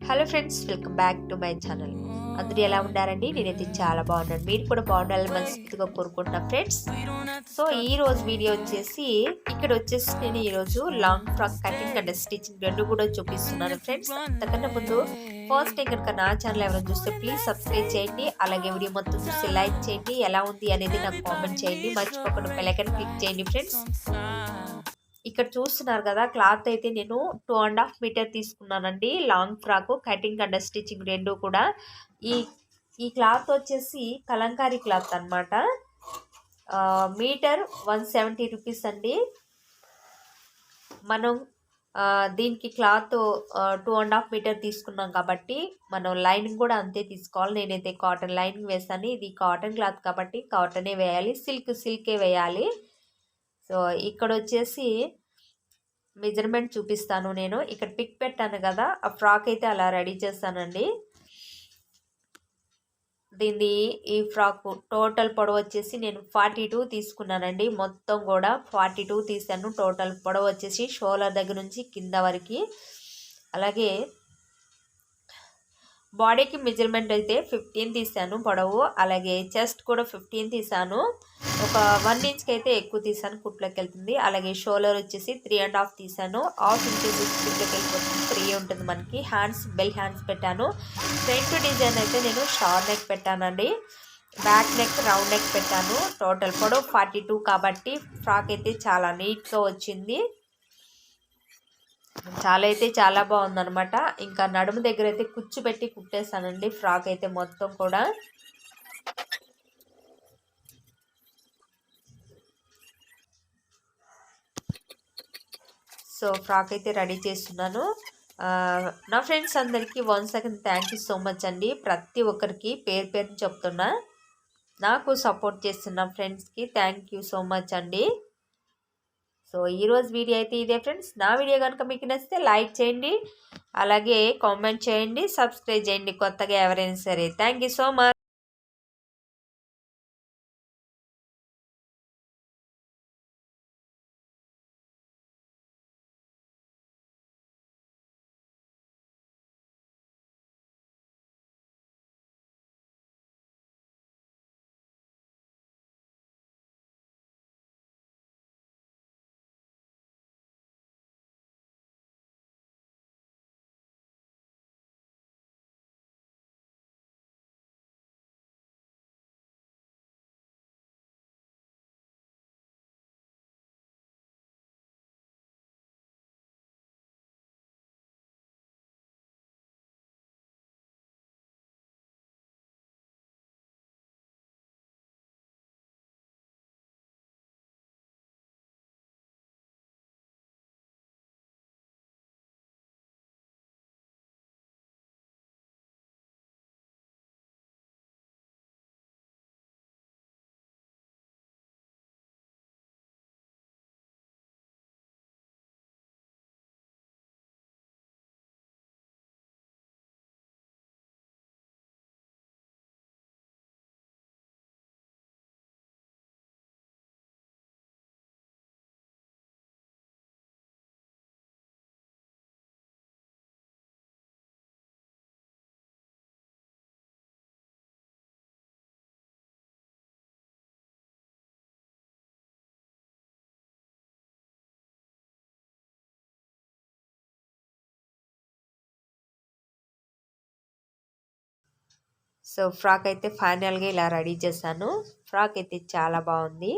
Hello friends, welcome back to my channel. అందరూ ఎలా ఉన్నారండి? నేనైతే చాలా బాగున్నాను. మీరు కూడా బాగుండాలని మనస్ఫూర్తిగా కోరుకుంటున్నాను ఫ్రెండ్స్. సో ఈ రోజు వీడియో వచ్చేసి నేను ఈరోజు long frock cutting and stitching రెండు కూడా చూపిస్తున్నాను ఫ్రెండ్స్. అంతకన్నా ముందు ఫస్ట్ టైం కనుక నా ఛానల్ ఎవరైనా చూస్తే ప్లీజ్ సబ్స్క్రైబ్ చేయండి. అలాగే వీడియో మొత్తం చూసి లైక్ చేయండి. ఎలా ఉంది అనేది నాకు కామెంట్ చేయండి. మర్చిపోకుండా బెల్ ఐకాన్ క్లిక్ చేయండి ఫ్రెండ్స్. ఇక్కడ చూస్తున్నారు కదా, క్లాత్ అయితే నేను 2.5 మీటర్ తీసుకున్నానండి. Long frock cutting and stitching రెండు కూడా. ఈ ఈ క్లాత్ వచ్చేసి కలంకారీ క్లాత్ అనమాట. మీటర్ 170 రూపీస్ అండి. మనం దీనికి క్లాత్ 2.5 మీటర్ తీసుకున్నాం కాబట్టి మనం లైనింగ్ కూడా అంతే తీసుకోవాలి. నేనైతే కాటన్ లైనింగ్ వేసాను. ఇది కాటన్ క్లాత్ కాబట్టి కాటనే వేయాలి, సిల్కే వేయాలి. సో ఇక్కడ వచ్చేసి మెజర్మెంట్ చూపిస్తాను. నేను ఇక్కడ పిక్ పెట్టాను కదా, ఆ ఫ్రాక్ అయితే అలా రెడీ చేస్తానండి. ఈ ఫ్రాక్ టోటల్ పొడవు వచ్చేసి నేను 42 తీసుకున్నానండి. మొత్తం కూడా 42 తీసాను. టోటల్ పొడవు వచ్చేసి షోల్డర్ దగ్గర నుంచి కింద వరకు. అలాగే బాడీకి మెజర్మెంట్ అయితే 15 తీసాను పొడవు. అలాగే చెస్ట్ కూడా 15 తీసాను. ఒక 1 ఇంచ్కి అయితే ఎక్కువ తీసాను, కుట్లోకి వెళ్తుంది. అలాగే షోల్డర్ వచ్చేసి 3.5 తీసాను. హాఫ్ ఇంచెస్ కుట్లోకి వెళ్ళిపోతుంది, 3 ఉంటుంది మనకి. హ్యాండ్స్ బెల్ హ్యాండ్స్ పెట్టాను. ఫ్రంట్ డిజైన్ అయితే నేను షార్ట్ నెక్ పెట్టానండి. బ్యాక్ నెక్ రౌండ్ నెక్ పెట్టాను. టోటల్ పొడవు 42 కాబట్టి ఫ్రాక్ అయితే చాలా నీట్గా వచ్చింది. చాలా బాగుందనమాట. ఇంకా నడుము దగ్గర అయితే కుచ్చు పెట్టి కుట్టేస్తానండి ఫ్రాక్ అయితే మొత్తం కూడా. సో ఫ్రాక్ అయితే రెడీ చేస్తున్నాను. నా ఫ్రెండ్స్ అందరికీ once again thank you so much అండి. ప్రతి ఒక్కరికి పేరు చెప్తున్నా. నాకు సపోర్ట్ చేస్తున్న ఫ్రెండ్స్కి థ్యాంక్ యూ సో మచ్ అండి. సో ఈరోజు వీడియో అయితే ఇదే ఫ్రెండ్స్. నా వీడియో కనుక మీకు నచ్చితే లైక్ చేయండి, అలాగే కామెంట్ చేయండి, సబ్స్క్రైబ్ చేయండి కొత్తగా ఎవరైనా సరే. Thank you so much. So frock అయితే ఫైనల్గా ఇలా రెడీ చేశాను. ఫ్రాక్ అయితే చాలా బాగుంది.